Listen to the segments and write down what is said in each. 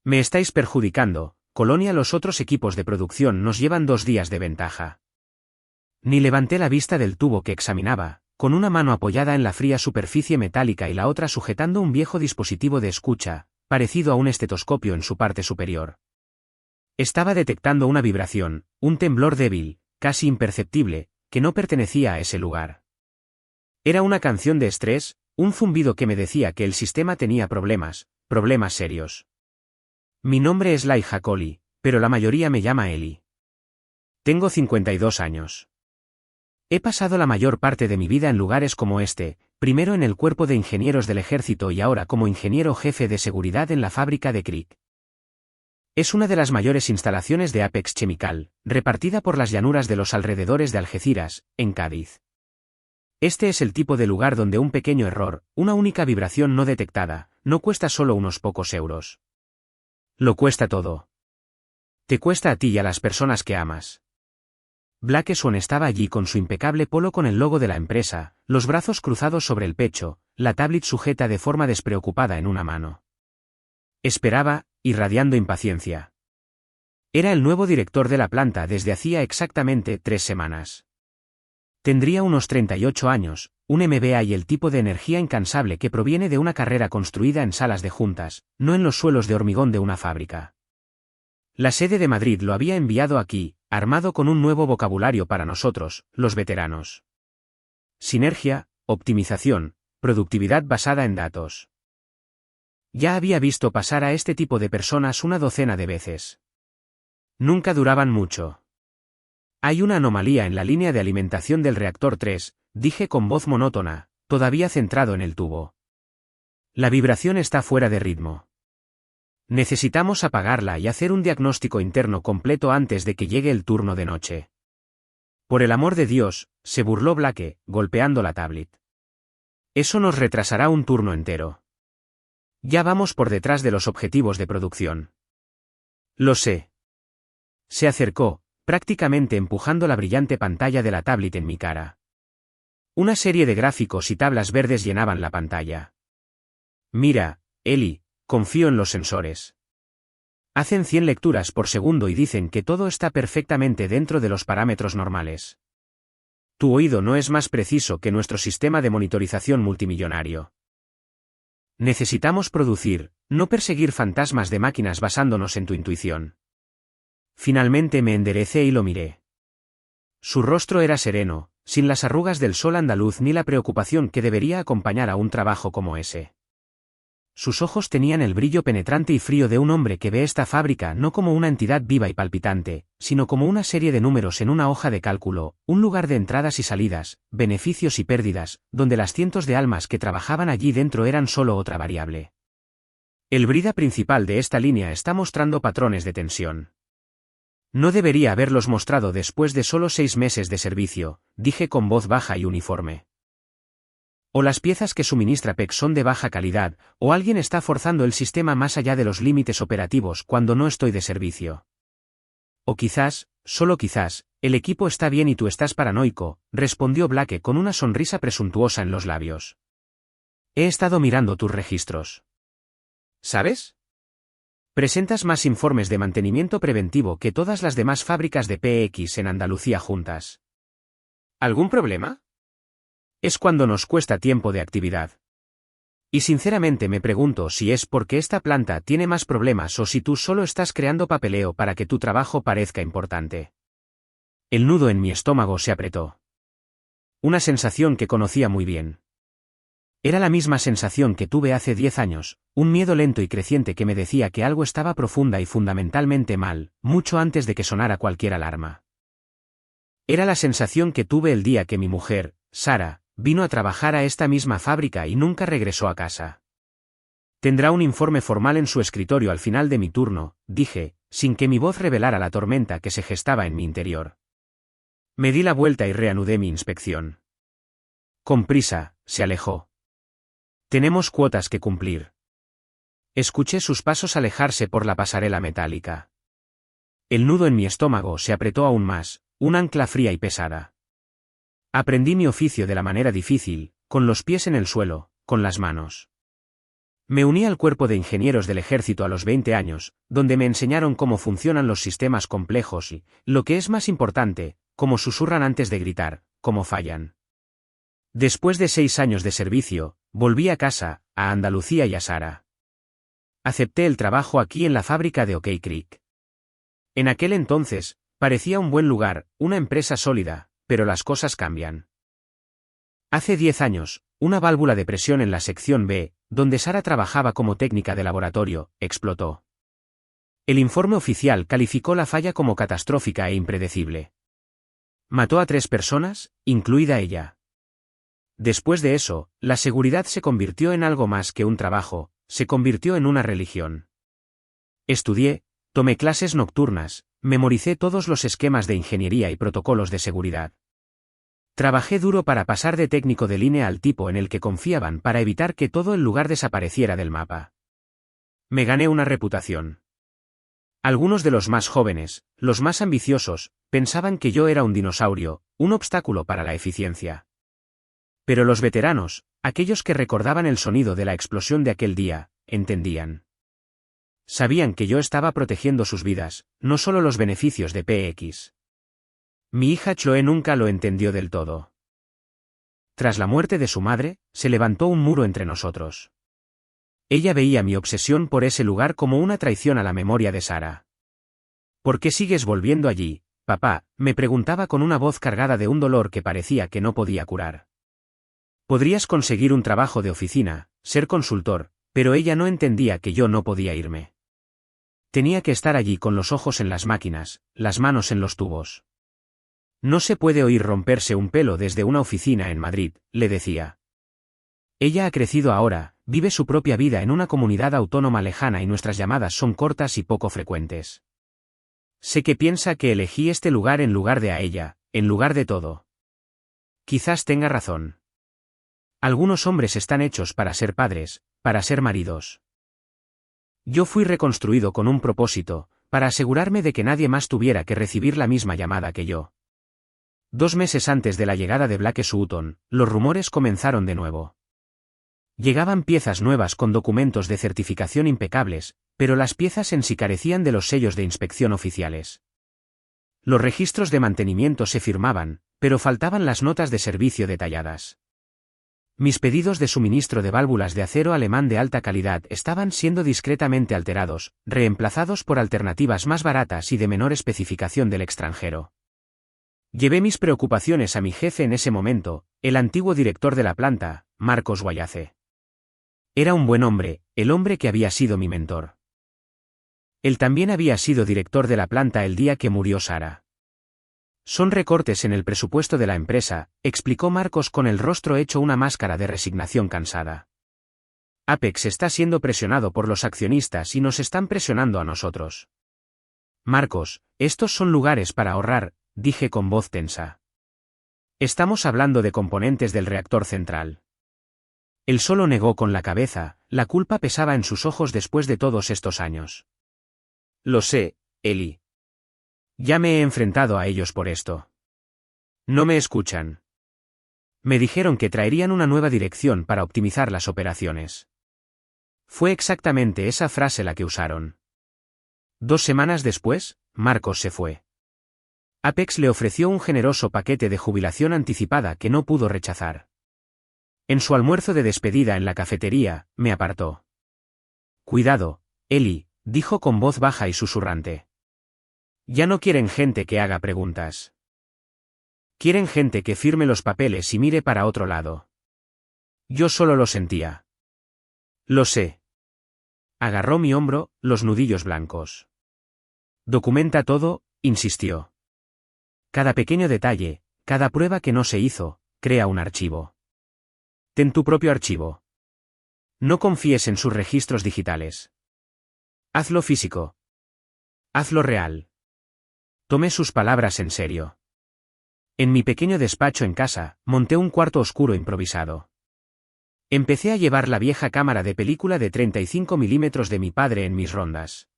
Me estáis perjudicando, Colonia. Los otros equipos de producción nos llevan 2 días de ventaja. Ni levanté la vista del tubo que examinaba, con una mano apoyada en la fría superficie metálica y la otra sujetando un viejo dispositivo de escucha, parecido a un estetoscopio en su parte superior. Estaba detectando una vibración, un temblor débil, casi imperceptible, que no pertenecía a ese lugar. Era una canción de estrés, un zumbido que me decía que el sistema tenía problemas serios. Mi nombre es Laija Coli, pero la mayoría me llama Eli. Tengo 52 años. He pasado la mayor parte de mi vida en lugares como este, primero en el cuerpo de ingenieros del ejército y ahora como ingeniero jefe de seguridad en la fábrica de Crick. Es una de las mayores instalaciones de Apex Chemical, repartida por las llanuras de los alrededores de Algeciras, en Cádiz. Este es el tipo de lugar donde un pequeño error, una única vibración no detectada, no cuesta solo unos pocos euros. Lo cuesta todo. Te cuesta a ti y a las personas que amas. Black Swan estaba allí con su impecable polo con el logo de la empresa, los brazos cruzados sobre el pecho, la tablet sujeta de forma despreocupada en una mano. Esperaba, irradiando impaciencia. Era el nuevo director de la planta desde hacía exactamente 3 semanas. Tendría unos 38 años, un MBA y el tipo de energía incansable que proviene de una carrera construida en salas de juntas, no en los suelos de hormigón de una fábrica. La sede de Madrid lo había enviado aquí, armado con un nuevo vocabulario para nosotros, los veteranos. Sinergia, optimización, productividad basada en datos. Ya había visto pasar a este tipo de personas una docena de veces. Nunca duraban mucho. Hay una anomalía en la línea de alimentación del reactor 3, dije con voz monótona, todavía centrado en el tubo. La vibración está fuera de ritmo. Necesitamos apagarla y hacer un diagnóstico interno completo antes de que llegue el turno de noche. Por el amor de Dios, se burló Blake, golpeando la tablet. Eso nos retrasará un turno entero. Ya vamos por detrás de los objetivos de producción. Lo sé. Se acercó, prácticamente empujando la brillante pantalla de la tablet en mi cara. Una serie de gráficos y tablas verdes llenaban la pantalla. Mira, Eli, confío en los sensores. Hacen 100 lecturas por segundo y dicen que todo está perfectamente dentro de los parámetros normales. Tu oído no es más preciso que nuestro sistema de monitorización multimillonario. Necesitamos producir, no perseguir fantasmas de máquinas basándonos en tu intuición. Finalmente me enderecé y lo miré. Su rostro era sereno, sin las arrugas del sol andaluz ni la preocupación que debería acompañar a un trabajo como ese. Sus ojos tenían el brillo penetrante y frío de un hombre que ve esta fábrica no como una entidad viva y palpitante, sino como una serie de números en una hoja de cálculo, un lugar de entradas y salidas, beneficios y pérdidas, donde las cientos de almas que trabajaban allí dentro eran solo otra variable. El brida principal de esta línea está mostrando patrones de tensión. No debería haberlos mostrado después de solo 6 meses de servicio, dije con voz baja y uniforme. O las piezas que suministra PEC son de baja calidad, o alguien está forzando el sistema más allá de los límites operativos cuando no estoy de servicio. O quizás, solo quizás, el equipo está bien y tú estás paranoico, respondió Blake con una sonrisa presuntuosa en los labios. He estado mirando tus registros. ¿Sabes? Presentas más informes de mantenimiento preventivo que todas las demás fábricas de PX en Andalucía juntas. ¿Algún problema? Es cuando nos cuesta tiempo de actividad. Y sinceramente me pregunto si es porque esta planta tiene más problemas o si tú solo estás creando papeleo para que tu trabajo parezca importante. El nudo en mi estómago se apretó. Una sensación que conocía muy bien. Era la misma sensación que tuve hace 10 años, un miedo lento y creciente que me decía que algo estaba profunda y fundamentalmente mal, mucho antes de que sonara cualquier alarma. Era la sensación que tuve el día que mi mujer, Sara, vino a trabajar a esta misma fábrica y nunca regresó a casa. Tendrá un informe formal en su escritorio al final de mi turno, dije, sin que mi voz revelara la tormenta que se gestaba en mi interior. Me di la vuelta y reanudé mi inspección. Con prisa, se alejó. Tenemos cuotas que cumplir. Escuché sus pasos alejarse por la pasarela metálica. El nudo en mi estómago se apretó aún más, un ancla fría y pesada. Aprendí mi oficio de la manera difícil, con los pies en el suelo, con las manos. Me uní al cuerpo de ingenieros del ejército a los 20 años, donde me enseñaron cómo funcionan los sistemas complejos y, lo que es más importante, cómo susurran antes de gritar, cómo fallan. Después de 6 años de servicio, volví a casa, a Andalucía y a Sara. Acepté el trabajo aquí en la fábrica de OK Creek. En aquel entonces, parecía un buen lugar, una empresa sólida, pero las cosas cambian. Hace 10 años, una válvula de presión en la sección B, donde Sara trabajaba como técnica de laboratorio, explotó. El informe oficial calificó la falla como catastrófica e impredecible. Mató a 3 personas, incluida ella. Después de eso, la seguridad se convirtió en algo más que un trabajo, se convirtió en una religión. Estudié, tomé clases nocturnas, memoricé todos los esquemas de ingeniería y protocolos de seguridad. Trabajé duro para pasar de técnico de línea al tipo en el que confiaban para evitar que todo el lugar desapareciera del mapa. Me gané una reputación. Algunos de los más jóvenes, los más ambiciosos, pensaban que yo era un dinosaurio, un obstáculo para la eficiencia. Pero los veteranos, aquellos que recordaban el sonido de la explosión de aquel día, entendían. Sabían que yo estaba protegiendo sus vidas, no solo los beneficios de PX. Mi hija Chloe nunca lo entendió del todo. Tras la muerte de su madre, se levantó un muro entre nosotros. Ella veía mi obsesión por ese lugar como una traición a la memoria de Sara. ¿Por qué sigues volviendo allí, papá?, me preguntaba con una voz cargada de un dolor que parecía que no podía curar. Podrías conseguir un trabajo de oficina, ser consultor, pero ella no entendía que yo no podía irme. Tenía que estar allí con los ojos en las máquinas, las manos en los tubos. No se puede oír romperse un pelo desde una oficina en Madrid, le decía. Ella ha crecido ahora, vive su propia vida en una comunidad autónoma lejana y nuestras llamadas son cortas y poco frecuentes. Sé que piensa que elegí este lugar en lugar de a ella, en lugar de todo. Quizás tenga razón. Algunos hombres están hechos para ser padres, para ser maridos. Yo fui reconstruido con un propósito, para asegurarme de que nadie más tuviera que recibir la misma llamada que yo. 2 meses antes de la llegada de Blake Sutton, los rumores comenzaron de nuevo. Llegaban piezas nuevas con documentos de certificación impecables, pero las piezas en sí carecían de los sellos de inspección oficiales. Los registros de mantenimiento se firmaban, pero faltaban las notas de servicio detalladas. Mis pedidos de suministro de válvulas de acero alemán de alta calidad estaban siendo discretamente alterados, reemplazados por alternativas más baratas y de menor especificación del extranjero. Llevé mis preocupaciones a mi jefe en ese momento, el antiguo director de la planta, Marcos Guayace. Era un buen hombre, el hombre que había sido mi mentor. Él también había sido director de la planta el día que murió Sara. Son recortes en el presupuesto de la empresa, explicó Marcos con el rostro hecho una máscara de resignación cansada. Apex está siendo presionado por los accionistas y nos están presionando a nosotros. Marcos, estos son lugares para ahorrar, dije con voz tensa. Estamos hablando de componentes del reactor central. Él solo negó con la cabeza, la culpa pesaba en sus ojos después de todos estos años. Lo sé, Eli. Ya me he enfrentado a ellos por esto. No me escuchan. Me dijeron que traerían una nueva dirección para optimizar las operaciones. Fue exactamente esa frase la que usaron. 2 semanas después, Marcos se fue. Apex le ofreció un generoso paquete de jubilación anticipada que no pudo rechazar. En su almuerzo de despedida en la cafetería, me apartó. Cuidado, Eli, dijo con voz baja y susurrante. Ya no quieren gente que haga preguntas. Quieren gente que firme los papeles y mire para otro lado. Yo solo lo sentía. Lo sé. Agarró mi hombro, los nudillos blancos. Documenta todo, insistió. Cada pequeño detalle, cada prueba que no se hizo, crea un archivo. Ten tu propio archivo. No confíes en sus registros digitales. Hazlo físico. Hazlo real. Tomé sus palabras en serio. En mi pequeño despacho en casa, monté un cuarto oscuro improvisado. Empecé a llevar la vieja cámara de película de 35 milímetros de mi padre en mis rondas.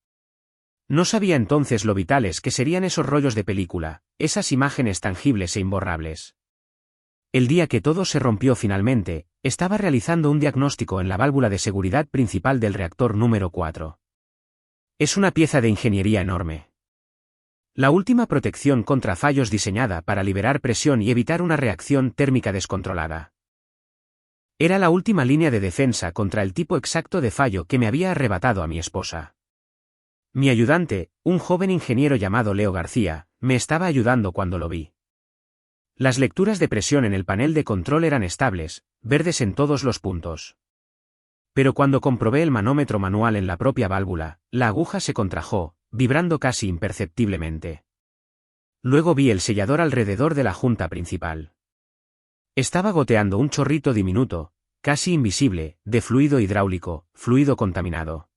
No sabía entonces lo vitales que serían esos rollos de película, esas imágenes tangibles e imborrables. El día que todo se rompió finalmente, estaba realizando un diagnóstico en la válvula de seguridad principal del reactor número 4. Es una pieza de ingeniería enorme. La última protección contra fallos diseñada para liberar presión y evitar una reacción térmica descontrolada. Era la última línea de defensa contra el tipo exacto de fallo que me había arrebatado a mi esposa. Mi ayudante, un joven ingeniero llamado Leo García, me estaba ayudando cuando lo vi. Las lecturas de presión en el panel de control eran estables, verdes en todos los puntos. Pero cuando comprobé el manómetro manual en la propia válvula, la aguja se contrajo, vibrando casi imperceptiblemente. Luego vi el sellador alrededor de la junta principal. Estaba goteando un chorrito diminuto, casi invisible, de fluido hidráulico, fluido contaminado.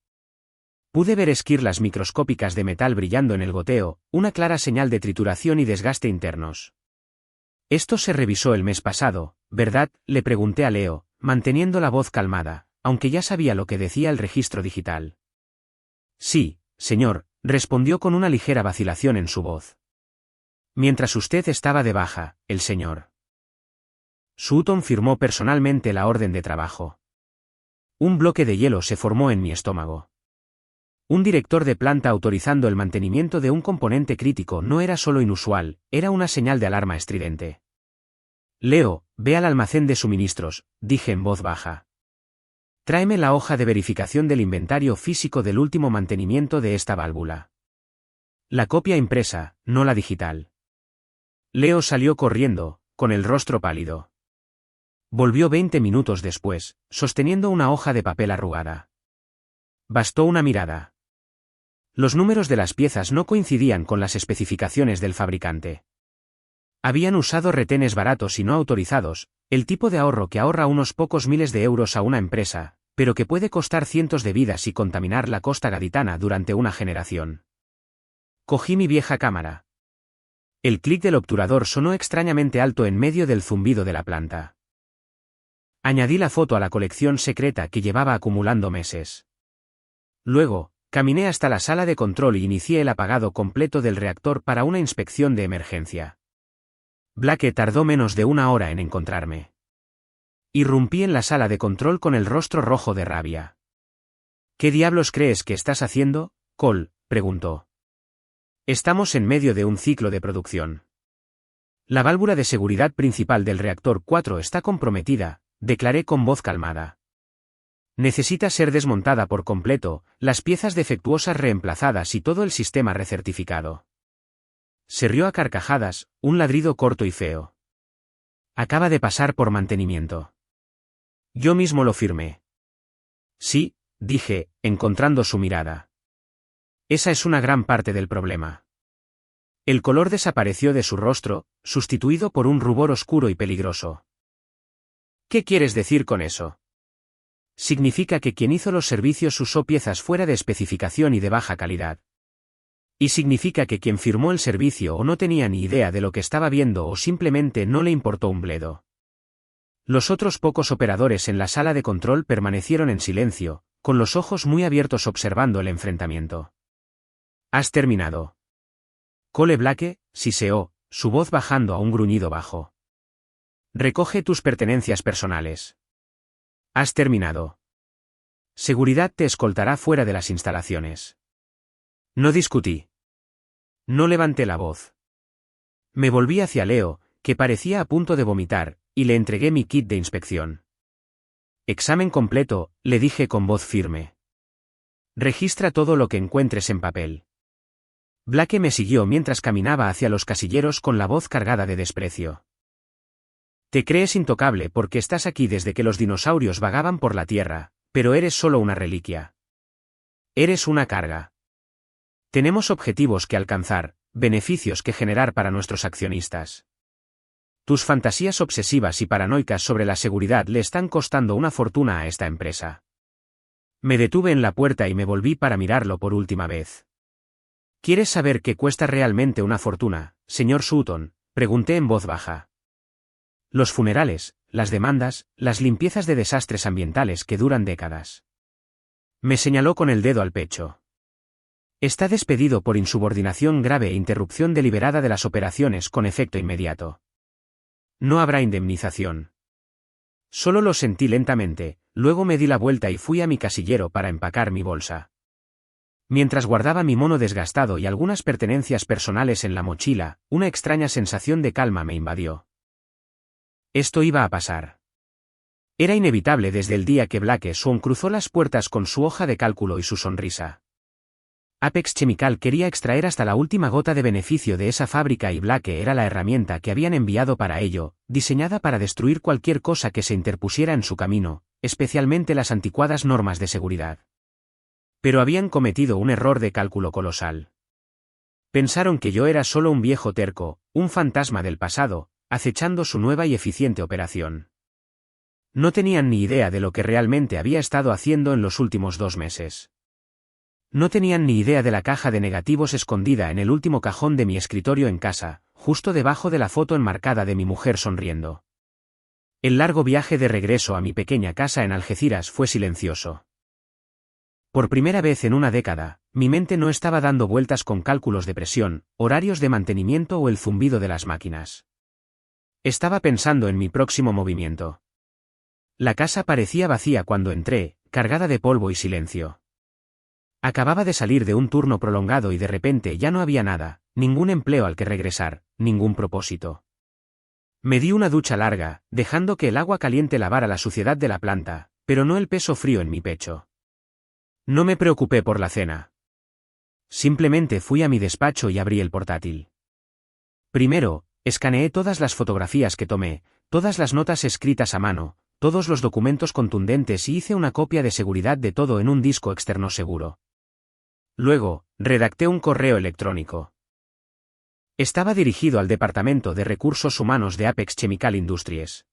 Pude ver esquirlas microscópicas de metal brillando en el goteo, una clara señal de trituración y desgaste internos. Esto se revisó el mes pasado, ¿verdad?, le pregunté a Leo, manteniendo la voz calmada, aunque ya sabía lo que decía el registro digital. Sí, señor, respondió con una ligera vacilación en su voz. Mientras usted estaba de baja, el señor Sutton firmó personalmente la orden de trabajo. Un bloque de hielo se formó en mi estómago. Un director de planta autorizando el mantenimiento de un componente crítico no era solo inusual, era una señal de alarma estridente. Leo, ve al almacén de suministros, dije en voz baja. Tráeme la hoja de verificación del inventario físico del último mantenimiento de esta válvula. La copia impresa, no la digital. Leo salió corriendo, con el rostro pálido. Volvió 20 minutos después, sosteniendo una hoja de papel arrugada. Bastó una mirada. Los números de las piezas no coincidían con las especificaciones del fabricante. Habían usado retenes baratos y no autorizados, el tipo de ahorro que ahorra unos pocos miles de euros a una empresa, pero que puede costar cientos de vidas y contaminar la costa gaditana durante una generación. Cogí mi vieja cámara. El clic del obturador sonó extrañamente alto en medio del zumbido de la planta. Añadí la foto a la colección secreta que llevaba acumulando meses. Luego, caminé hasta la sala de control y inicié el apagado completo del reactor para una inspección de emergencia. Blake tardó menos de una hora en encontrarme. Irrumpí en la sala de control con el rostro rojo de rabia. ¿Qué diablos crees que estás haciendo, Cole?, preguntó. Estamos en medio de un ciclo de producción. La válvula de seguridad principal del reactor 4 está comprometida, declaré con voz calmada. Necesita ser desmontada por completo, las piezas defectuosas reemplazadas y todo el sistema recertificado. Se rió a carcajadas, un ladrido corto y feo. Acaba de pasar por mantenimiento. Yo mismo lo firmé. Sí, dije, encontrando su mirada. Esa es una gran parte del problema. El color desapareció de su rostro, sustituido por un rubor oscuro y peligroso. ¿Qué quieres decir con eso? Significa que quien hizo los servicios usó piezas fuera de especificación y de baja calidad. Y significa que quien firmó el servicio o no tenía ni idea de lo que estaba viendo o simplemente no le importó un bledo. Los otros pocos operadores en la sala de control permanecieron en silencio, con los ojos muy abiertos observando el enfrentamiento. ¿Has terminado? Cole Blake, siseó, su voz bajando a un gruñido bajo. Recoge tus pertenencias personales. Has terminado. Seguridad te escoltará fuera de las instalaciones. No discutí. No levanté la voz. Me volví hacia Leo, que parecía a punto de vomitar, y le entregué mi kit de inspección. Examen completo, le dije con voz firme. Registra todo lo que encuentres en papel. Blake me siguió mientras caminaba hacia los casilleros con la voz cargada de desprecio. Te crees intocable porque estás aquí desde que los dinosaurios vagaban por la Tierra, pero eres solo una reliquia. Eres una carga. Tenemos objetivos que alcanzar, beneficios que generar para nuestros accionistas. Tus fantasías obsesivas y paranoicas sobre la seguridad le están costando una fortuna a esta empresa. Me detuve en la puerta y me volví para mirarlo por última vez. ¿Quieres saber qué cuesta realmente una fortuna, señor Sutton?, pregunté en voz baja. Los funerales, las demandas, las limpiezas de desastres ambientales que duran décadas. Me señaló con el dedo al pecho. Está despedido por insubordinación grave e interrupción deliberada de las operaciones con efecto inmediato. No habrá indemnización. Solo lo sentí lentamente, luego me di la vuelta y fui a mi casillero para empacar mi bolsa. Mientras guardaba mi mono desgastado y algunas pertenencias personales en la mochila, una extraña sensación de calma me invadió. Esto iba a pasar. Era inevitable desde el día que Blake Swan cruzó las puertas con su hoja de cálculo y su sonrisa. Apex Chemical quería extraer hasta la última gota de beneficio de esa fábrica y Blake era la herramienta que habían enviado para ello, diseñada para destruir cualquier cosa que se interpusiera en su camino, especialmente las anticuadas normas de seguridad. Pero habían cometido un error de cálculo colosal. Pensaron que yo era solo un viejo terco, un fantasma del pasado, acechando su nueva y eficiente operación. No tenían ni idea de lo que realmente había estado haciendo en los últimos 2 meses. No tenían ni idea de la caja de negativos escondida en el último cajón de mi escritorio en casa, justo debajo de la foto enmarcada de mi mujer sonriendo. El largo viaje de regreso a mi pequeña casa en Algeciras fue silencioso. Por primera vez en una década, mi mente no estaba dando vueltas con cálculos de presión, horarios de mantenimiento o el zumbido de las máquinas. Estaba pensando en mi próximo movimiento. La casa parecía vacía cuando entré, cargada de polvo y silencio. Acababa de salir de un turno prolongado y de repente ya no había nada, ningún empleo al que regresar, ningún propósito. Me di una ducha larga, dejando que el agua caliente lavara la suciedad de la planta, pero no el peso frío en mi pecho. No me preocupé por la cena. Simplemente fui a mi despacho y abrí el portátil. Primero, escaneé todas las fotografías que tomé, todas las notas escritas a mano, todos los documentos contundentes y hice una copia de seguridad de todo en un disco externo seguro. Luego, redacté un correo electrónico. Estaba dirigido al Departamento de Recursos Humanos de Apex Chemical Industries.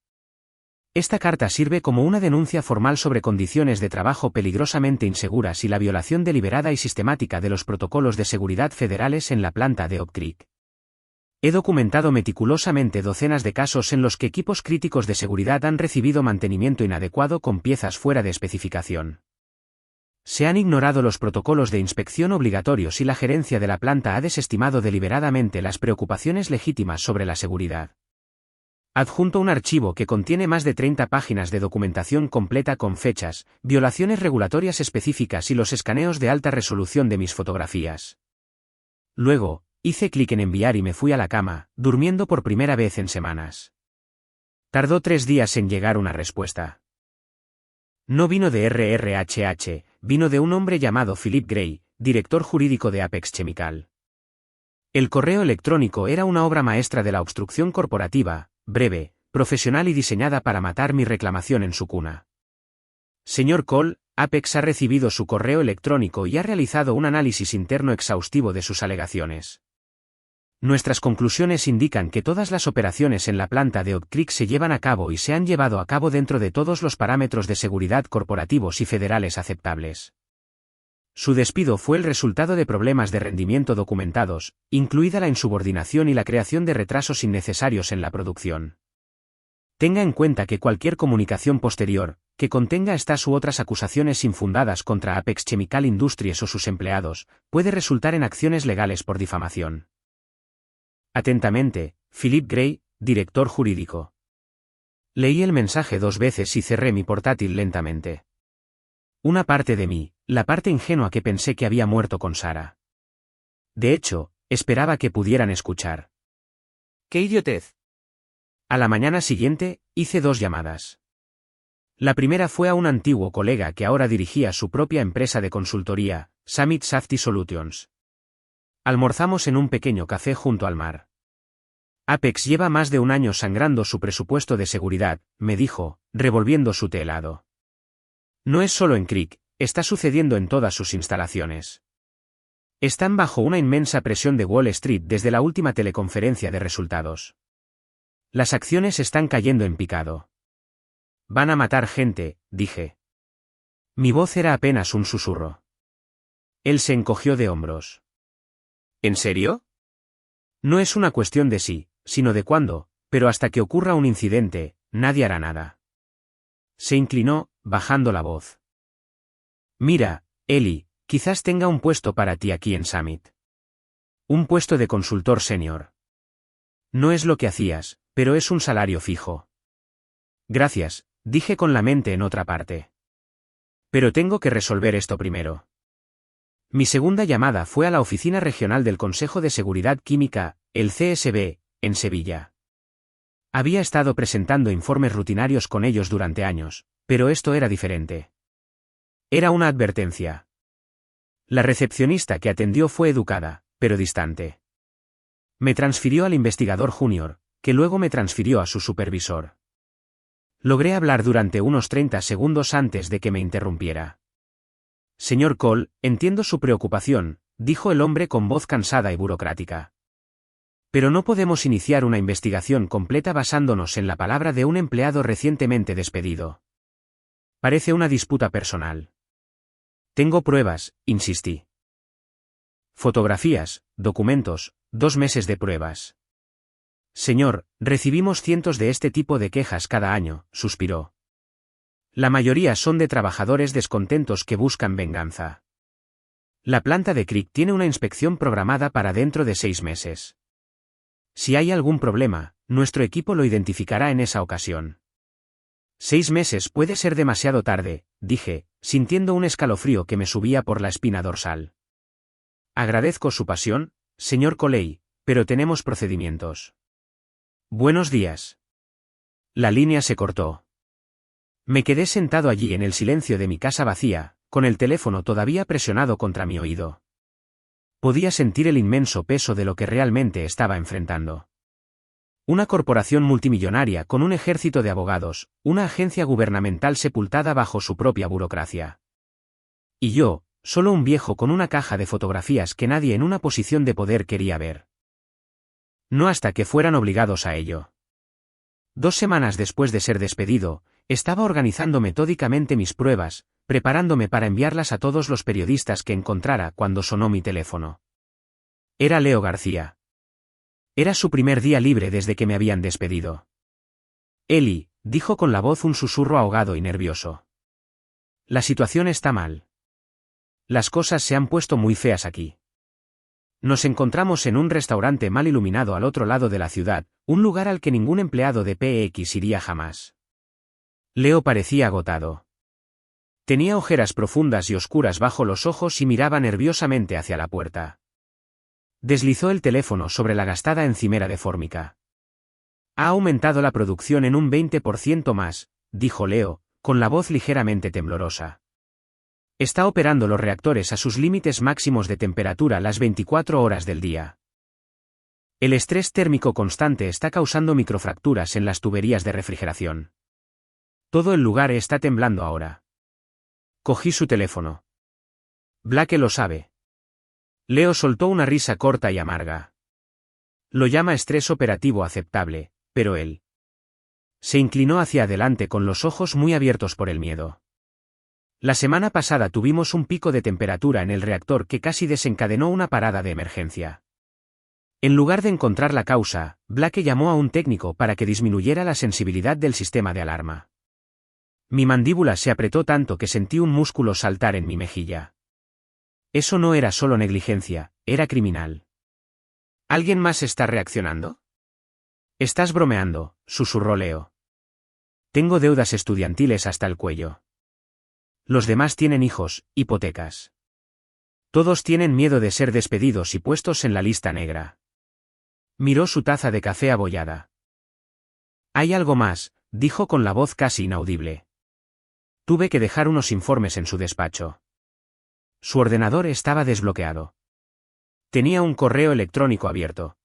Esta carta sirve como una denuncia formal sobre condiciones de trabajo peligrosamente inseguras y la violación deliberada y sistemática de los protocolos de seguridad federales en la planta de Oak Creek. He documentado meticulosamente docenas de casos en los que equipos críticos de seguridad han recibido mantenimiento inadecuado con piezas fuera de especificación. Se han ignorado los protocolos de inspección obligatorios y la gerencia de la planta ha desestimado deliberadamente las preocupaciones legítimas sobre la seguridad. Adjunto un archivo que contiene más de 30 páginas de documentación completa con fechas, violaciones regulatorias específicas y los escaneos de alta resolución de mis fotografías. Luego, hice clic en enviar y me fui a la cama, durmiendo por primera vez en semanas. Tardó 3 días en llegar una respuesta. No vino de RRHH, vino de un hombre llamado Philip Gray, director jurídico de Apex Chemical. El correo electrónico era una obra maestra de la obstrucción corporativa, breve, profesional y diseñada para matar mi reclamación en su cuna. Señor Cole, Apex ha recibido su correo electrónico y ha realizado un análisis interno exhaustivo de sus alegaciones. Nuestras conclusiones indican que todas las operaciones en la planta de Oak Creek se llevan a cabo y se han llevado a cabo dentro de todos los parámetros de seguridad corporativos y federales aceptables. Su despido fue el resultado de problemas de rendimiento documentados, incluida la insubordinación y la creación de retrasos innecesarios en la producción. Tenga en cuenta que cualquier comunicación posterior, que contenga estas u otras acusaciones infundadas contra Apex Chemical Industries o sus empleados, puede resultar en acciones legales por difamación. Atentamente, Philip Gray, director jurídico. Leí el mensaje 2 veces y cerré mi portátil lentamente. Una parte de mí, la parte ingenua que pensé que había muerto con Sara. De hecho, esperaba que pudieran escuchar. ¡Qué idiotez! A la mañana siguiente, hice 2 llamadas. La primera fue a un antiguo colega que ahora dirigía su propia empresa de consultoría, Summit Safety Solutions. Almorzamos en un pequeño café junto al mar. Apex lleva más de un año sangrando su presupuesto de seguridad, me dijo, revolviendo su té helado. No es solo en Creek, está sucediendo en todas sus instalaciones. Están bajo una inmensa presión de Wall Street desde la última teleconferencia de resultados. Las acciones están cayendo en picado. Van a matar gente, dije. Mi voz era apenas un susurro. Él se encogió de hombros. ¿En serio? No es una cuestión de sí, sino de cuándo, pero hasta que ocurra un incidente, nadie hará nada. Se inclinó, bajando la voz. Mira, Eli, quizás tenga un puesto para ti aquí en Summit. Un puesto de consultor senior. No es lo que hacías, Pero es un salario fijo. Gracias, dije con la mente en otra parte. Pero tengo que resolver esto primero. Mi segunda llamada fue a la Oficina Regional del Consejo de Seguridad Química, el CSB, en Sevilla. Había estado presentando informes rutinarios con ellos durante años, pero esto era diferente. Era una advertencia. La recepcionista que atendió fue educada, pero distante. Me transfirió al investigador junior, que luego me transfirió a su supervisor. Logré hablar durante unos 30 segundos antes de que me interrumpiera. Señor Cole, entiendo su preocupación, dijo el hombre con voz cansada y burocrática. Pero no podemos iniciar una investigación completa basándonos en la palabra de un empleado recientemente despedido. Parece una disputa personal. Tengo pruebas, insistí. Fotografías, documentos, 2 meses de pruebas. Señor, recibimos cientos de este tipo de quejas cada año, suspiró. La mayoría son de trabajadores descontentos que buscan venganza. La planta de Crick tiene una inspección programada para dentro de 6 meses. Si hay algún problema, nuestro equipo lo identificará en esa ocasión. 6 meses puede ser demasiado tarde, dije, sintiendo un escalofrío que me subía por la espina dorsal. Agradezco su pasión, señor Coley, pero tenemos procedimientos. Buenos días. La línea se cortó. Me quedé sentado allí en el silencio de mi casa vacía, con el teléfono todavía presionado contra mi oído. Podía sentir el inmenso peso de lo que realmente estaba enfrentando. Una corporación multimillonaria con un ejército de abogados, una agencia gubernamental sepultada bajo su propia burocracia. Y yo, solo un viejo con una caja de fotografías que nadie en una posición de poder quería ver. No hasta que fueran obligados a ello. 2 semanas después de ser despedido, estaba organizando metódicamente mis pruebas, preparándome para enviarlas a todos los periodistas que encontrara cuando sonó mi teléfono. Era Leo García. Era su primer día libre desde que me habían despedido. Eli, dijo con la voz un susurro ahogado y nervioso. La situación está mal. Las cosas se han puesto muy feas aquí. Nos encontramos en un restaurante mal iluminado al otro lado de la ciudad, un lugar al que ningún empleado de PX iría jamás. Leo parecía agotado. Tenía ojeras profundas y oscuras bajo los ojos y miraba nerviosamente hacia la puerta. Deslizó el teléfono sobre la gastada encimera de fórmica. Ha aumentado la producción en un 20% más, dijo Leo, con la voz ligeramente temblorosa. Está operando los reactores a sus límites máximos de temperatura las 24 horas del día. El estrés térmico constante está causando microfracturas en las tuberías de refrigeración. Todo el lugar está temblando ahora. Cogí su teléfono. Blake lo sabe. Leo soltó una risa corta y amarga. Lo llama estrés operativo aceptable, pero él. Se inclinó hacia adelante con los ojos muy abiertos por el miedo. La semana pasada tuvimos un pico de temperatura en el reactor que casi desencadenó una parada de emergencia. En lugar de encontrar la causa, Blake llamó a un técnico para que disminuyera la sensibilidad del sistema de alarma. Mi mandíbula se apretó tanto que sentí un músculo saltar en mi mejilla. Eso no era solo negligencia, era criminal. ¿Alguien más está reaccionando? Estás bromeando, susurró Leo. Tengo deudas estudiantiles hasta el cuello. Los demás tienen hijos, hipotecas. Todos tienen miedo de ser despedidos y puestos en la lista negra. Miró su taza de café abollada. Hay algo más, dijo con la voz casi inaudible. Tuve que dejar unos informes en su despacho. Su ordenador estaba desbloqueado. Tenía un correo electrónico abierto.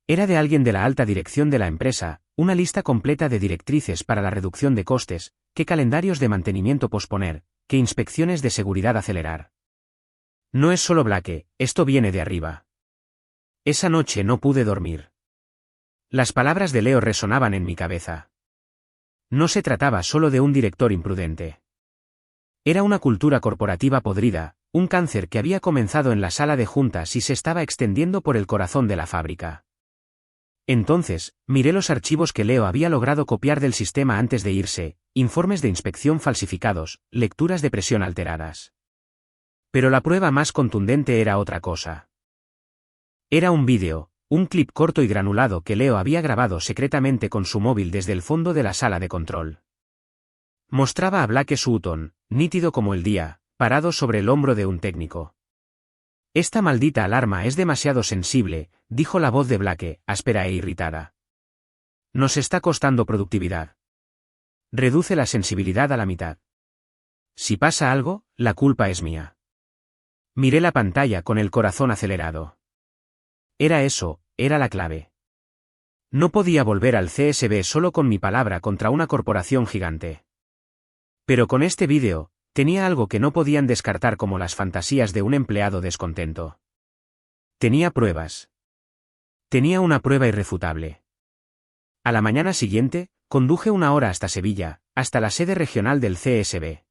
Era de alguien de la alta dirección de la empresa, una lista completa de directrices para la reducción de costes, qué calendarios de mantenimiento posponer, qué inspecciones de seguridad acelerar. No es solo Blake, esto viene de arriba. Esa noche no pude dormir. Las palabras de Leo resonaban en mi cabeza. No se trataba solo de un director imprudente. Era una cultura corporativa podrida, un cáncer que había comenzado en la sala de juntas y se estaba extendiendo por el corazón de la fábrica. Entonces, miré los archivos que Leo había logrado copiar del sistema antes de irse, informes de inspección falsificados, lecturas de presión alteradas. Pero la prueba más contundente era otra cosa. Era un vídeo, Un clip corto y granulado que Leo había grabado secretamente con su móvil desde el fondo de la sala de control. Mostraba a Blake Sutton, nítido como el día, parado sobre el hombro de un técnico. Esta maldita alarma es demasiado sensible, dijo la voz de Blake, áspera e irritada. Nos está costando productividad. Reduce la sensibilidad a la mitad. Si pasa algo, la culpa es mía. Miré la pantalla con el corazón acelerado. Era eso, era la clave. No podía volver al CSB solo con mi palabra contra una corporación gigante. Pero con este vídeo, tenía algo que no podían descartar como las fantasías de un empleado descontento. Tenía pruebas. Tenía una prueba irrefutable. A la mañana siguiente, conduje 1 hora hasta Sevilla, hasta la sede regional del CSB.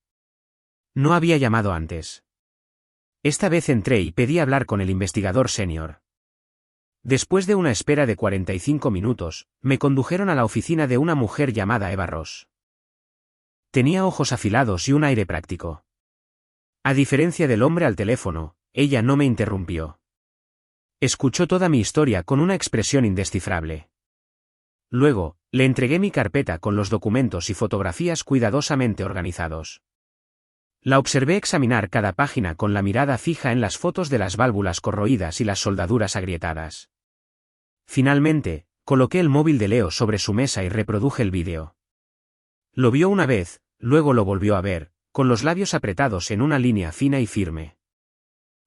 No había llamado antes. Esta vez entré y pedí hablar con el investigador senior. Después de una espera de 45 minutos, me condujeron a la oficina de una mujer llamada Eva Ross. Tenía ojos afilados y un aire práctico. A diferencia del hombre al teléfono, ella no me interrumpió. Escuchó toda mi historia con una expresión indescifrable. Luego, le entregué mi carpeta con los documentos y fotografías cuidadosamente organizados. La observé examinar cada página con la mirada fija en las fotos de las válvulas corroídas y las soldaduras agrietadas. Finalmente, coloqué el móvil de Leo sobre su mesa y reproduje el vídeo. Lo vio una vez, luego lo volvió a ver, con los labios apretados en una línea fina y firme.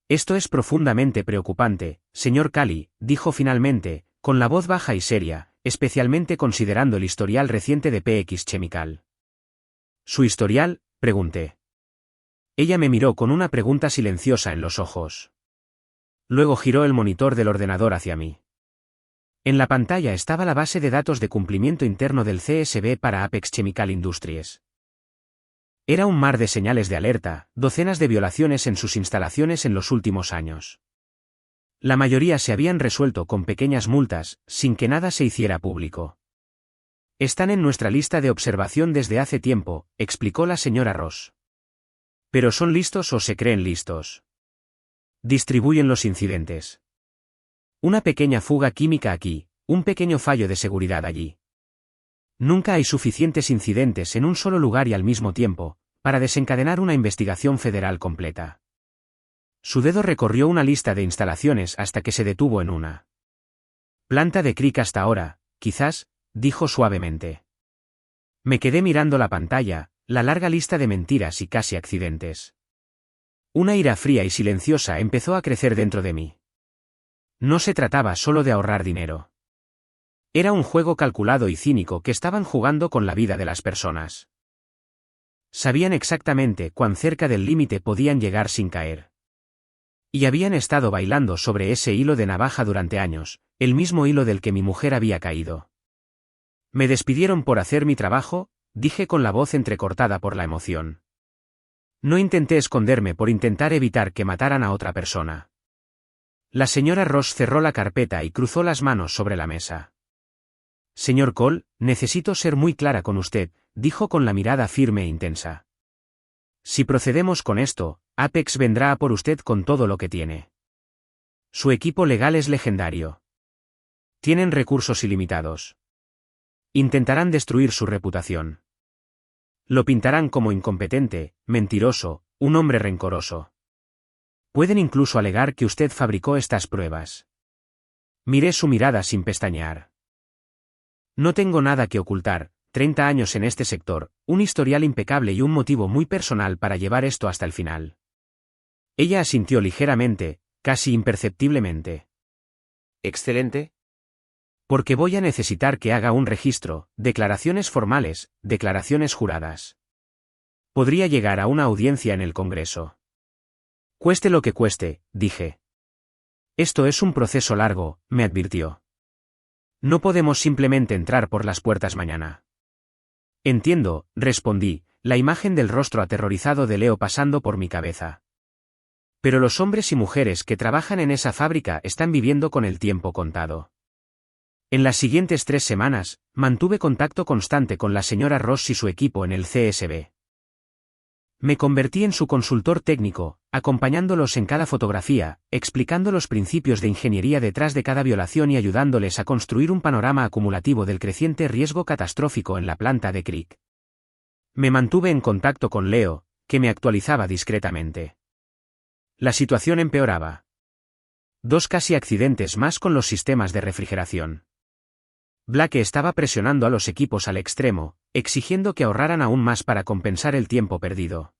Esto es profundamente preocupante, señor Cali, dijo finalmente, con la voz baja y seria, especialmente considerando el historial reciente de PX Chemical. ¿Su historial?, pregunté. Ella me miró con una pregunta silenciosa en los ojos. Luego giró el monitor del ordenador hacia mí. En la pantalla estaba la base de datos de cumplimiento interno del CSB para Apex Chemical Industries. Era un mar de señales de alerta, docenas de violaciones en sus instalaciones en los últimos años. La mayoría se habían resuelto con pequeñas multas, sin que nada se hiciera público. Están en nuestra lista de observación desde hace tiempo, explicó la señora Ross. Pero son listos o se creen listos. Distribuyen los incidentes. Una pequeña fuga química aquí, un pequeño fallo de seguridad allí. Nunca hay suficientes incidentes en un solo lugar y al mismo tiempo, para desencadenar una investigación federal completa. Su dedo recorrió una lista de instalaciones hasta que se detuvo en una. Planta de Crick hasta ahora, quizás, dijo suavemente. Me quedé mirando la pantalla, la larga lista de mentiras y casi accidentes. Una ira fría y silenciosa empezó a crecer dentro de mí. No se trataba solo de ahorrar dinero. Era un juego calculado y cínico que estaban jugando con la vida de las personas. Sabían exactamente cuán cerca del límite podían llegar sin caer. Y habían estado bailando sobre ese hilo de navaja durante años, el mismo hilo del que mi mujer había caído. Me despidieron por hacer mi trabajo, dije con la voz entrecortada por la emoción. No intenté esconderme por intentar evitar que mataran a otra persona. La señora Ross cerró la carpeta y cruzó las manos sobre la mesa. Señor Cole, necesito ser muy clara con usted, dijo con la mirada firme e intensa. Si procedemos con esto, Apex vendrá a por usted con todo lo que tiene. Su equipo legal es legendario. Tienen recursos ilimitados. Intentarán destruir su reputación. Lo pintarán como incompetente, mentiroso, un hombre rencoroso. Pueden incluso alegar que usted fabricó estas pruebas. Miré su mirada sin pestañear. No tengo nada que ocultar, 30 años en este sector, un historial impecable y un motivo muy personal para llevar esto hasta el final. Ella asintió ligeramente, casi imperceptiblemente. Excelente. Porque voy a necesitar que haga un registro, declaraciones formales, declaraciones juradas. Podría llegar a una audiencia en el Congreso. Cueste lo que cueste, dije. Esto es un proceso largo, me advirtió. No podemos simplemente entrar por las puertas mañana. Entiendo, respondí, la imagen del rostro aterrorizado de Leo pasando por mi cabeza. Pero los hombres y mujeres que trabajan en esa fábrica están viviendo con el tiempo contado. En las siguientes 3 semanas, mantuve contacto constante con la señora Ross y su equipo en el CSB. Me convertí en su consultor técnico, acompañándolos en cada fotografía, explicando los principios de ingeniería detrás de cada violación y ayudándoles a construir un panorama acumulativo del creciente riesgo catastrófico en la planta de Creek. Me mantuve en contacto con Leo, que me actualizaba discretamente. La situación empeoraba. 2 casi accidentes más con los sistemas de refrigeración. Blake estaba presionando a los equipos al extremo, exigiendo que ahorraran aún más para compensar el tiempo perdido.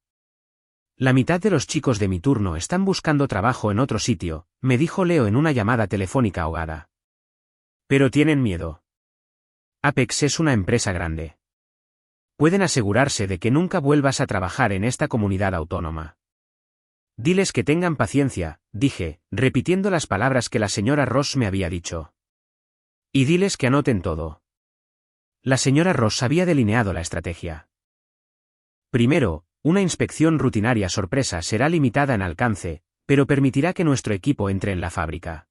La mitad de los chicos de mi turno están buscando trabajo en otro sitio, me dijo Leo en una llamada telefónica ahogada. Pero tienen miedo. Apex es una empresa grande. Pueden asegurarse de que nunca vuelvas a trabajar en esta comunidad autónoma. Diles que tengan paciencia, dije, repitiendo las palabras que la señora Ross me había dicho. Y diles que anoten todo. La señora Ross había delineado la estrategia. Primero, una inspección rutinaria sorpresa será limitada en alcance, pero permitirá que nuestro equipo entre en la fábrica.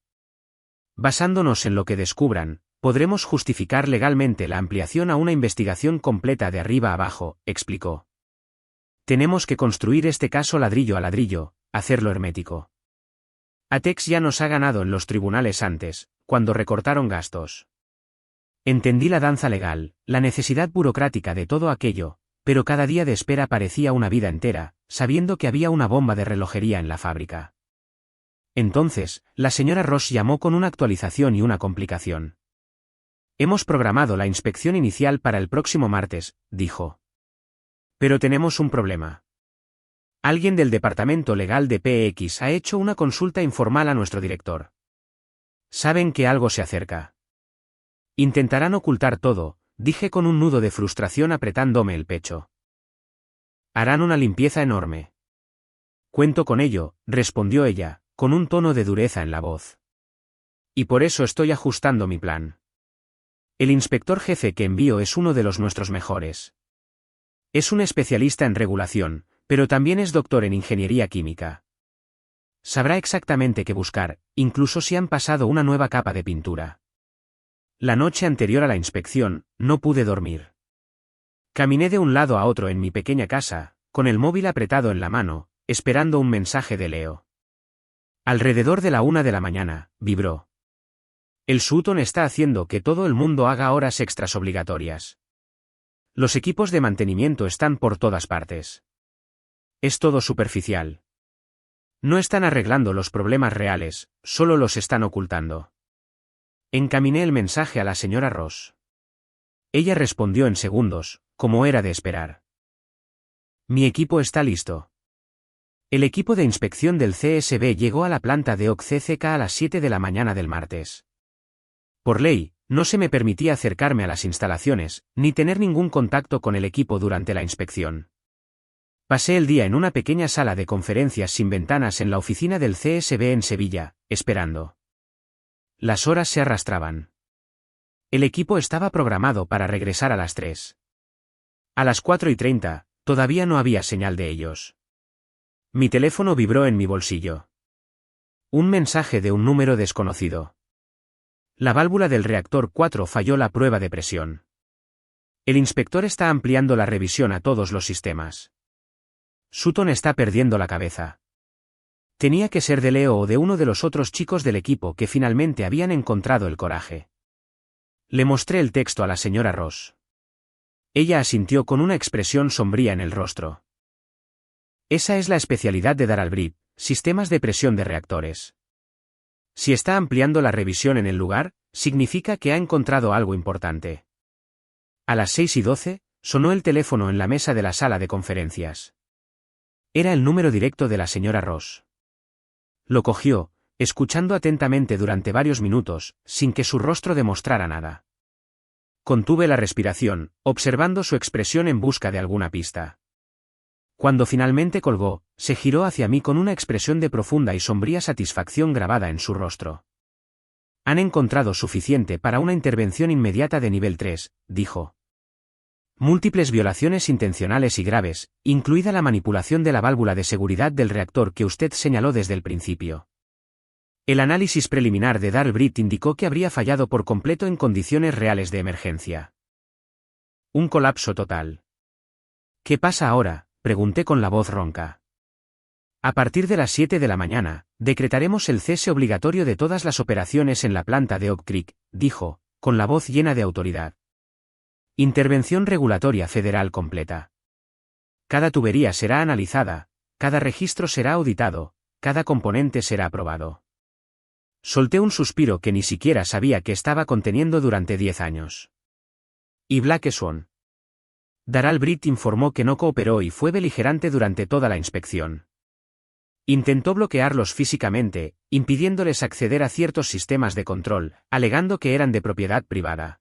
Basándonos en lo que descubran, podremos justificar legalmente la ampliación a una investigación completa de arriba a abajo, explicó. Tenemos que construir este caso ladrillo a ladrillo, hacerlo hermético. Atex ya nos ha ganado en los tribunales antes, cuando recortaron gastos. Entendí la danza legal, la necesidad burocrática de todo aquello, pero cada día de espera parecía una vida entera, sabiendo que había una bomba de relojería en la fábrica. Entonces, la señora Ross llamó con una actualización y una complicación. Hemos programado la inspección inicial para el próximo martes, dijo. Pero tenemos un problema. Alguien del departamento legal de PX ha hecho una consulta informal a nuestro director. Saben que algo se acerca. Intentarán ocultar todo, dije con un nudo de frustración apretándome el pecho. Harán una limpieza enorme. Cuento con ello, respondió ella, con un tono de dureza en la voz. Y por eso estoy ajustando mi plan. El inspector jefe que envío es uno de los nuestros mejores. Es un especialista en regulación, pero también es doctor en ingeniería química. Sabrá exactamente qué buscar, incluso si han pasado una nueva capa de pintura. La noche anterior a la inspección, no pude dormir. Caminé de un lado a otro en mi pequeña casa, con el móvil apretado en la mano, esperando un mensaje de Leo. Alrededor de la 1 de la mañana, vibró. El Sutton está haciendo que todo el mundo haga horas extras obligatorias. Los equipos de mantenimiento están por todas partes. Es todo superficial. No están arreglando los problemas reales, solo los están ocultando. Encaminé el mensaje a la señora Ross. Ella respondió en segundos, como era de esperar. Mi equipo está listo. El equipo de inspección del CSB llegó a la planta de OCCK a las 7 de la mañana del martes. Por ley, no se me permitía acercarme a las instalaciones, ni tener ningún contacto con el equipo durante la inspección. Pasé el día en una pequeña sala de conferencias sin ventanas en la oficina del CSB en Sevilla, esperando. Las horas se arrastraban. El equipo estaba programado para regresar a las 3. A las 4:30, todavía no había señal de ellos. Mi teléfono vibró en mi bolsillo. Un mensaje de un número desconocido. La válvula del reactor 4 falló la prueba de presión. El inspector está ampliando la revisión a todos los sistemas. Sutton está perdiendo la cabeza. Tenía que ser de Leo o de uno de los otros chicos del equipo que finalmente habían encontrado el coraje. Le mostré el texto a la señora Ross. Ella asintió con una expresión sombría en el rostro. Esa es la especialidad de Daralbrit, sistemas de presión de reactores. Si está ampliando la revisión en el lugar, significa que ha encontrado algo importante. A las 6:12, sonó el teléfono en la mesa de la sala de conferencias. Era el número directo de la señora Ross. Lo cogió, escuchando atentamente durante varios minutos, sin que su rostro demostrara nada. Contuve la respiración, observando su expresión en busca de alguna pista. Cuando finalmente colgó, se giró hacia mí con una expresión de profunda y sombría satisfacción grabada en su rostro. Han encontrado suficiente para una intervención inmediata de nivel 3, dijo. Múltiples violaciones intencionales y graves, incluida la manipulación de la válvula de seguridad del reactor que usted señaló desde el principio. El análisis preliminar de Daralbrit indicó que habría fallado por completo en condiciones reales de emergencia. Un colapso total. ¿Qué pasa ahora?, Pregunté con la voz ronca. A partir de las 7 de la mañana, decretaremos el cese obligatorio de todas las operaciones en la planta de Oak Creek, dijo, con la voz llena de autoridad. Intervención regulatoria federal completa. Cada tubería será analizada, cada registro será auditado, cada componente será aprobado. Solté un suspiro que ni siquiera sabía que estaba conteniendo durante 10 años. ¿Y Black Swan? Darrell Britt informó que no cooperó y fue beligerante durante toda la inspección. Intentó bloquearlos físicamente, impidiéndoles acceder a ciertos sistemas de control, alegando que eran de propiedad privada.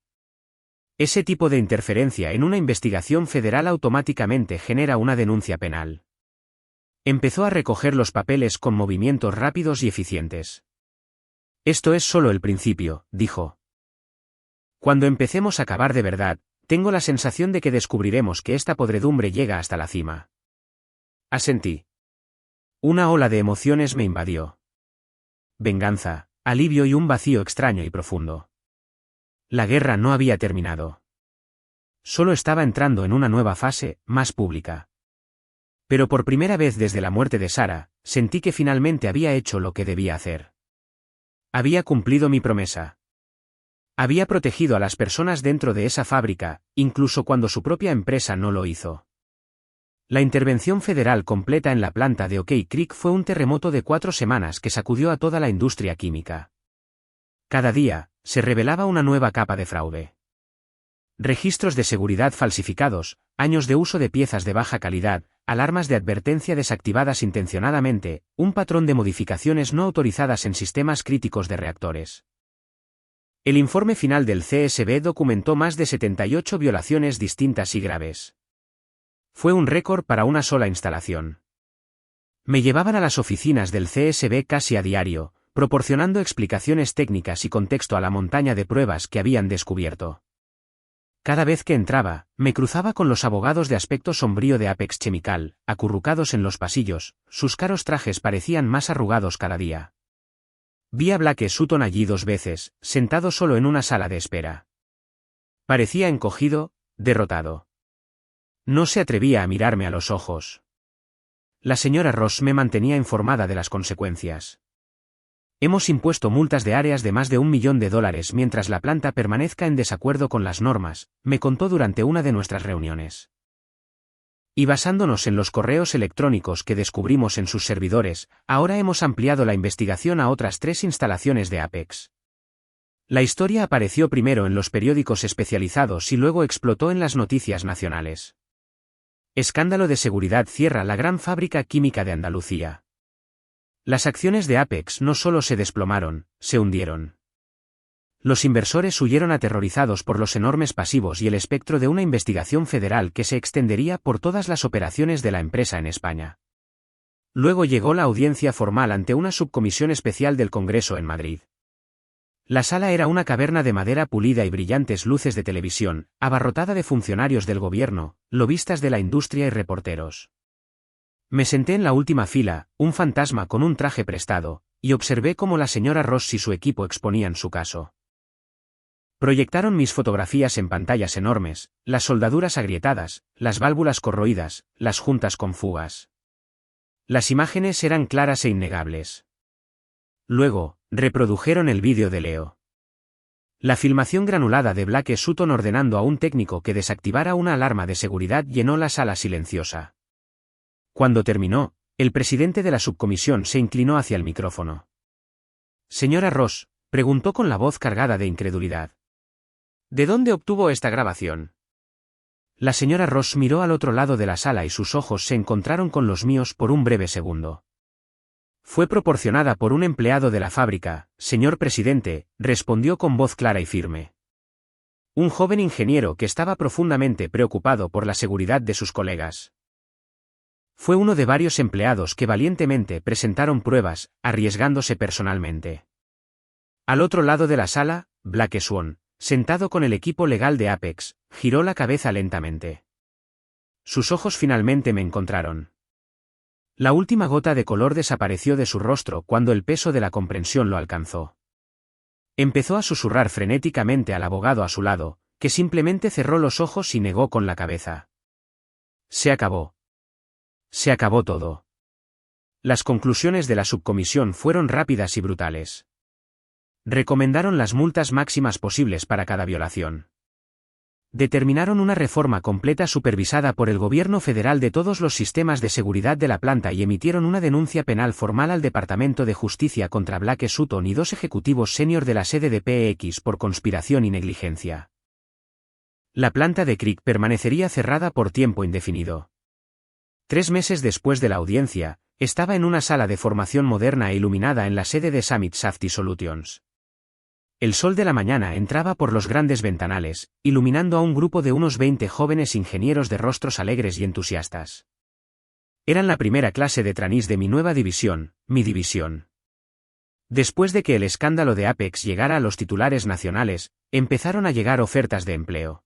Ese tipo de interferencia en una investigación federal automáticamente genera una denuncia penal. Empezó a recoger los papeles con movimientos rápidos y eficientes. Esto es solo el principio, dijo. Cuando empecemos a cavar de verdad, tengo la sensación de que descubriremos que esta podredumbre llega hasta la cima. Asentí. Una ola de emociones me invadió. Venganza, alivio y un vacío extraño y profundo. La guerra no había terminado. Solo estaba entrando en una nueva fase, más pública. Pero por primera vez desde la muerte de Sarah, sentí que finalmente había hecho lo que debía hacer. Había cumplido mi promesa. Había protegido a las personas dentro de esa fábrica, incluso cuando su propia empresa no lo hizo. La intervención federal completa en la planta de Oak Creek fue un terremoto de 4 semanas que sacudió a toda la industria química. Cada día, se revelaba una nueva capa de fraude. Registros de seguridad falsificados, años de uso de piezas de baja calidad, alarmas de advertencia desactivadas intencionadamente, un patrón de modificaciones no autorizadas en sistemas críticos de reactores. El informe final del CSB documentó más de 78 violaciones distintas y graves. Fue un récord para una sola instalación. Me llevaban a las oficinas del CSB casi a diario, proporcionando explicaciones técnicas y contexto a la montaña de pruebas que habían descubierto. Cada vez que entraba, me cruzaba con los abogados de aspecto sombrío de Apex Chemical, acurrucados en los pasillos, sus caros trajes parecían más arrugados cada día. Vi a Black Sutton allí 2 veces, sentado solo en una sala de espera. Parecía encogido, derrotado. No se atrevía a mirarme a los ojos. La señora Ross me mantenía informada de las consecuencias. Hemos impuesto multas de áreas de más de $1 millón mientras la planta permanezca en desacuerdo con las normas, me contó durante una de nuestras reuniones. Y basándonos en los correos electrónicos que descubrimos en sus servidores, ahora hemos ampliado la investigación a otras 3 instalaciones de Apex. La historia apareció primero en los periódicos especializados y luego explotó en las noticias nacionales. Escándalo de seguridad cierra la gran fábrica química de Andalucía. Las acciones de Apex no solo se desplomaron, se hundieron. Los inversores huyeron aterrorizados por los enormes pasivos y el espectro de una investigación federal que se extendería por todas las operaciones de la empresa en España. Luego llegó la audiencia formal ante una subcomisión especial del Congreso en Madrid. La sala era una caverna de madera pulida y brillantes luces de televisión, abarrotada de funcionarios del gobierno, lobistas de la industria y reporteros. Me senté en la última fila, un fantasma con un traje prestado, y observé cómo la señora Ross y su equipo exponían su caso. Proyectaron mis fotografías en pantallas enormes, las soldaduras agrietadas, las válvulas corroídas, las juntas con fugas. Las imágenes eran claras e innegables. Luego, reprodujeron el vídeo de Leo. La filmación granulada de Black Sutton ordenando a un técnico que desactivara una alarma de seguridad llenó la sala silenciosa. Cuando terminó, el presidente de la subcomisión se inclinó hacia el micrófono. Señora Ross, preguntó con la voz cargada de incredulidad. ¿De dónde obtuvo esta grabación? La señora Ross miró al otro lado de la sala y sus ojos se encontraron con los míos por un breve segundo. Fue proporcionada por un empleado de la fábrica, señor presidente, respondió con voz clara y firme. Un joven ingeniero que estaba profundamente preocupado por la seguridad de sus colegas. Fue uno de varios empleados que valientemente presentaron pruebas, arriesgándose personalmente. Al otro lado de la sala, Black Swan, sentado con el equipo legal de Apex, giró la cabeza lentamente. Sus ojos finalmente me encontraron. La última gota de color desapareció de su rostro cuando el peso de la comprensión lo alcanzó. Empezó a susurrar frenéticamente al abogado a su lado, que simplemente cerró los ojos y negó con la cabeza. Se acabó. Se acabó todo. Las conclusiones de la subcomisión fueron rápidas y brutales. Recomendaron las multas máximas posibles para cada violación. Determinaron una reforma completa supervisada por el gobierno federal de todos los sistemas de seguridad de la planta y emitieron una denuncia penal formal al Departamento de Justicia contra Blake Sutton y 2 ejecutivos senior de la sede de PX por conspiración y negligencia. La planta de Creek permanecería cerrada por tiempo indefinido. 3 meses después de la audiencia, estaba en una sala de formación moderna e iluminada en la sede de Summit Safety Solutions. El sol de la mañana entraba por los grandes ventanales, iluminando a un grupo de unos 20 jóvenes ingenieros de rostros alegres y entusiastas. Eran la primera clase de trainees de mi nueva división, mi división. Después de que el escándalo de Apex llegara a los titulares nacionales, empezaron a llegar ofertas de empleo.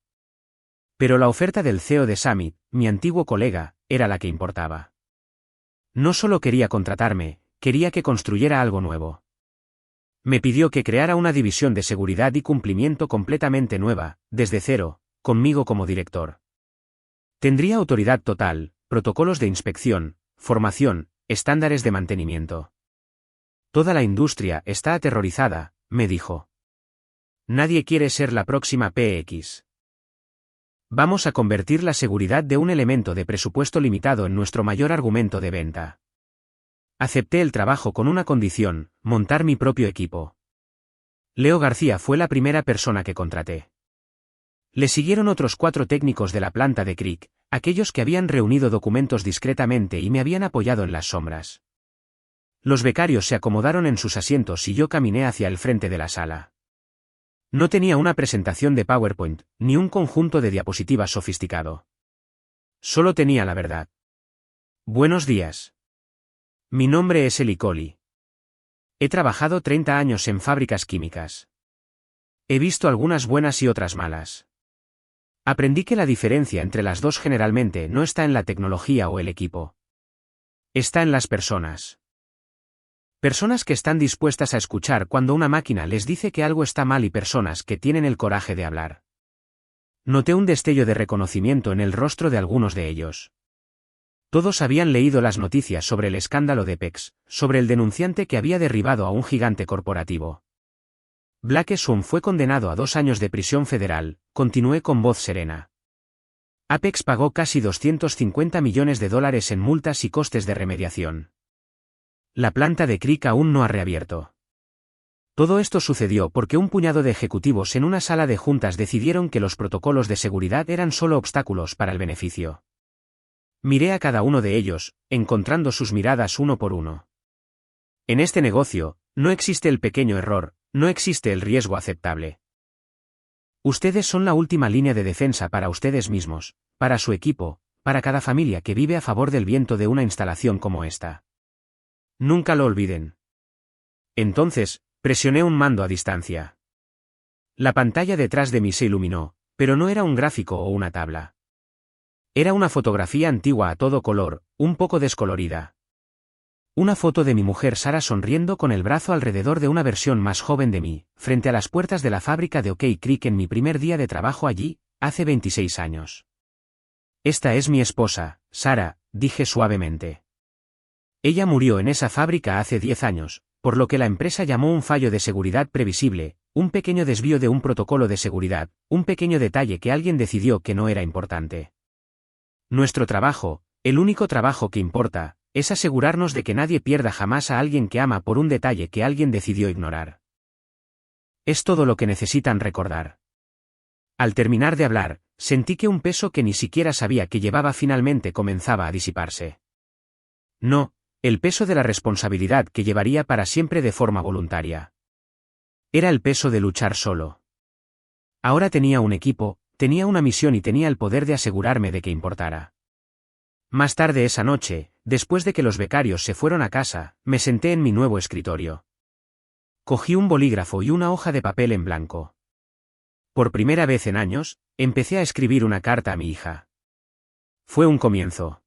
Pero la oferta del CEO de Summit, mi antiguo colega, era la que importaba. No solo quería contratarme, quería que construyera algo nuevo. Me pidió que creara una división de seguridad y cumplimiento completamente nueva, desde cero, conmigo como director. Tendría autoridad total, protocolos de inspección, formación, estándares de mantenimiento. Toda la industria está aterrorizada, me dijo. Nadie quiere ser la próxima PX. Vamos a convertir la seguridad de un elemento de presupuesto limitado en nuestro mayor argumento de venta. Acepté el trabajo con una condición: montar mi propio equipo. Leo García fue la primera persona que contraté. Le siguieron otros 4 técnicos de la planta de Creek, aquellos que habían reunido documentos discretamente y me habían apoyado en las sombras. Los becarios se acomodaron en sus asientos y yo caminé hacia el frente de la sala. No tenía una presentación de PowerPoint, ni un conjunto de diapositivas sofisticado. Solo tenía la verdad. Buenos días. Mi nombre es Eli Coley. He trabajado 30 años en fábricas químicas. He visto algunas buenas y otras malas. Aprendí que la diferencia entre las dos generalmente no está en la tecnología o el equipo. Está en las personas. Personas que están dispuestas a escuchar cuando una máquina les dice que algo está mal y personas que tienen el coraje de hablar. Noté un destello de reconocimiento en el rostro de algunos de ellos. Todos habían leído las noticias sobre el escándalo de Apex, sobre el denunciante que había derribado a un gigante corporativo. Blake Sutton fue condenado a 2 años de prisión federal, continué con voz serena. Apex pagó casi $250 millones en multas y costes de remediación. La planta de Creek aún no ha reabierto. Todo esto sucedió porque un puñado de ejecutivos en una sala de juntas decidieron que los protocolos de seguridad eran solo obstáculos para el beneficio. Miré a cada uno de ellos, encontrando sus miradas uno por uno. En este negocio, no existe el pequeño error, no existe el riesgo aceptable. Ustedes son la última línea de defensa para ustedes mismos, para su equipo, para cada familia que vive a favor del viento de una instalación como esta. Nunca lo olviden. Entonces, presioné un mando a distancia. La pantalla detrás de mí se iluminó, pero no era un gráfico o una tabla. Era una fotografía antigua a todo color, un poco descolorida. Una foto de mi mujer Sara sonriendo con el brazo alrededor de una versión más joven de mí, frente a las puertas de la fábrica de OK Creek en mi primer día de trabajo allí, hace 26 años. Esta es mi esposa, Sara, dije suavemente. Ella murió en esa fábrica hace 10 años, por lo que la empresa llamó un fallo de seguridad previsible, un pequeño desvío de un protocolo de seguridad, un pequeño detalle que alguien decidió que no era importante. Nuestro trabajo, el único trabajo que importa, es asegurarnos de que nadie pierda jamás a alguien que ama por un detalle que alguien decidió ignorar. Es todo lo que necesitan recordar. Al terminar de hablar, sentí que un peso que ni siquiera sabía que llevaba finalmente comenzaba a disiparse. No, el peso de la responsabilidad que llevaría para siempre de forma voluntaria. Era el peso de luchar solo. Ahora tenía un equipo, tenía una misión y tenía el poder de asegurarme de que importara. Más tarde esa noche, después de que los becarios se fueron a casa, me senté en mi nuevo escritorio. Cogí un bolígrafo y una hoja de papel en blanco. Por primera vez en años, empecé a escribir una carta a mi hija. Fue un comienzo.